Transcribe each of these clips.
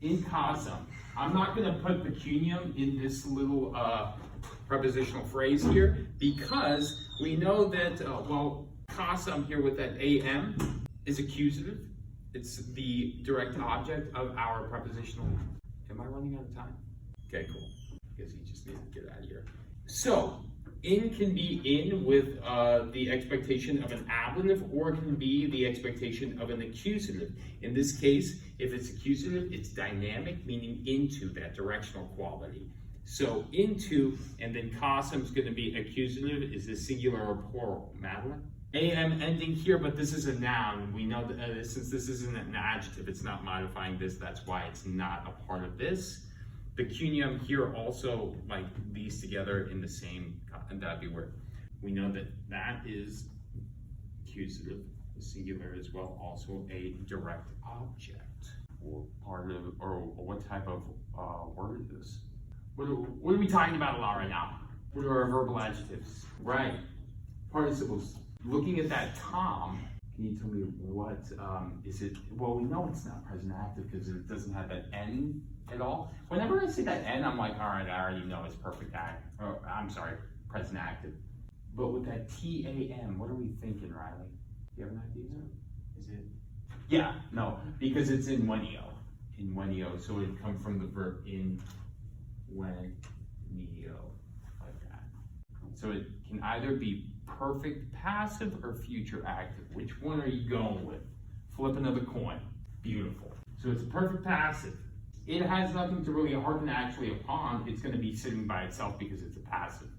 in CASM, I'm not going to put pecuniam in this little prepositional phrase here because we know that, CASM here with that am is accusative. It's the direct object of our prepositional. Am I running out of time? Okay, cool. I guess you just need to get out of here. So, in can be in with the expectation of an ablative, or it can be the expectation of an accusative. In this case, if it's accusative, it's dynamic, meaning into, that directional quality. So into, and then CASM is going to be accusative. Is this singular or plural? Madeline? Am ending here, but this is a noun. We know that since this isn't an adjective, it's not modifying this. That's why it's not a part of this. Pecuniam here also, like these together in the same, and that'd be where we know that that is accusative, the singular as well, also a direct object, or part of, or what type of word is this? What are we talking about a lot right now? What are our verbal adjectives? Right, participles. Looking at that Tom, can you tell me what is it? Well, we know it's not present active because it doesn't have that N at all. Whenever I say that N, I'm like, all right, I already know it's perfect active. Or, I'm sorry, present active. But with that TAM, what are we thinking, Riley? Do you have an idea? Is it? Yeah, no, because it's in wenio. In wenio, so it comes from the verb in wenio, like that. So it can either be perfect passive or future active. Which one are you going with? Flip another coin. Beautiful. So it's a perfect passive. It has nothing to really harken actually upon. It's going to be sitting by itself because it's a passive.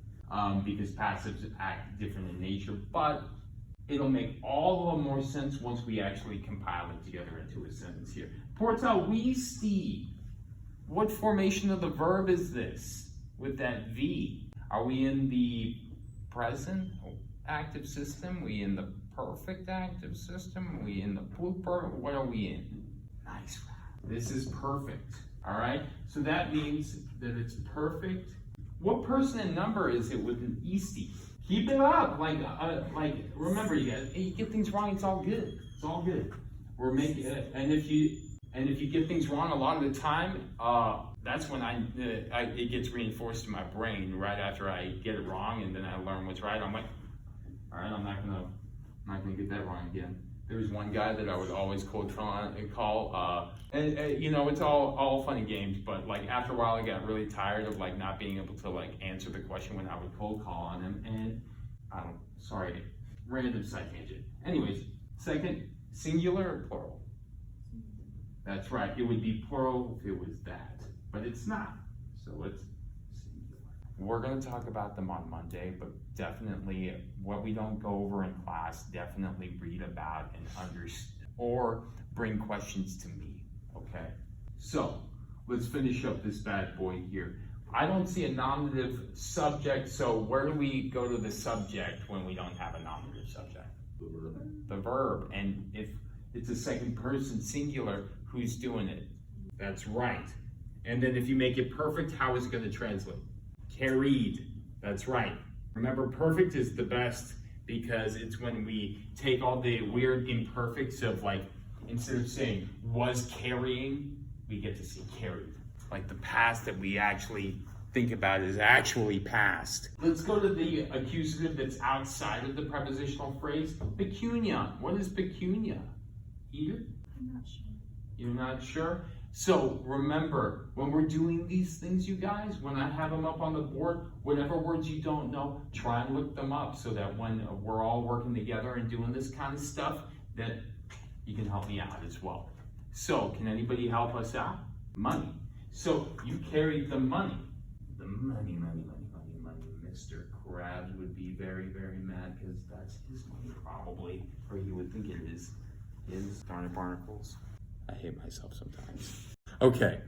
Because passives act different in nature, but it'll make all the more sense once we actually compile it together into a sentence here. Portal, we see. What formation of the verb is this with that V? Are we in the present active system? We in the perfect active system? We in the blooper? What are we in? Nice. This is perfect. All right. So that means that it's perfect. What person and number is it with an EST? Keep it up. Like remember, you guys. Hey, you get things wrong. It's all good. It's all good. We're making it. And if you get things wrong a lot of the time, that's when it gets reinforced in my brain right after I get it wrong, and then I learn what's right. I'm like, all right, I'm not gonna get that wrong again. There was one guy that I would always cold call, and you know, it's all fun and games, but like after a while, I got really tired of like not being able to like answer the question when I would cold call on him, and sorry, random side tangent. Anyways, second, singular or plural? That's right, it would be plural if it was that, but it's not, so it's singular. We're gonna talk about them on Monday, but definitely what we don't go over in class, definitely read about and understand, or bring questions to me, okay? So, let's finish up this bad boy here. I don't see a nominative subject, so where do we go to the subject when we don't have a nominative subject? The verb, and if it's a second person singular, who's doing it? That's right. And then if you make it perfect, how is it going to translate? Carried. That's right. Remember, perfect is the best because it's when we take all the weird imperfects of like, instead of saying was carrying, we get to see carried. Like the past that we actually think about is actually past. Let's go to the accusative that's outside of the prepositional phrase. Pecunia. What is pecunia? Edith? I'm not sure. You're not sure? So remember, when we're doing these things, you guys, when I have them up on the board, whatever words you don't know, try and look them up so that when we're all working together and doing this kind of stuff, that you can help me out as well. So can anybody help us out? Money. So you carried the money. The money. Mr. Krabs would be very, very mad because that's his money probably, or he would think it is his. Darn it, barnacles. I hate myself sometimes. Okay,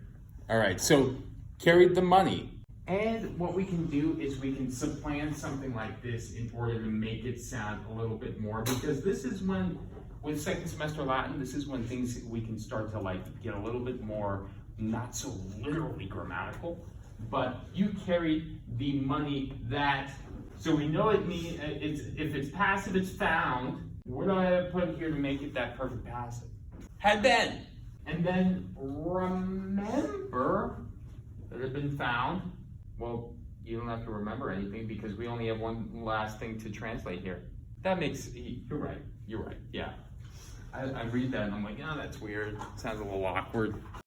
all right, so carried the money. And what we can do is we can supplant something like this in order to make it sound a little bit more, because this is when, with second semester Latin, this is when things, we can start to like get a little bit more, not so literally grammatical, but you carried the money that, so we know it means, if it's passive, it's found. What do I put here to make it that perfect passive? Had been. And then remember that have been found. Well, you don't have to remember anything because we only have one last thing to translate here. That makes, you're right, yeah. I read that and I'm like, oh, that's weird, sounds a little awkward.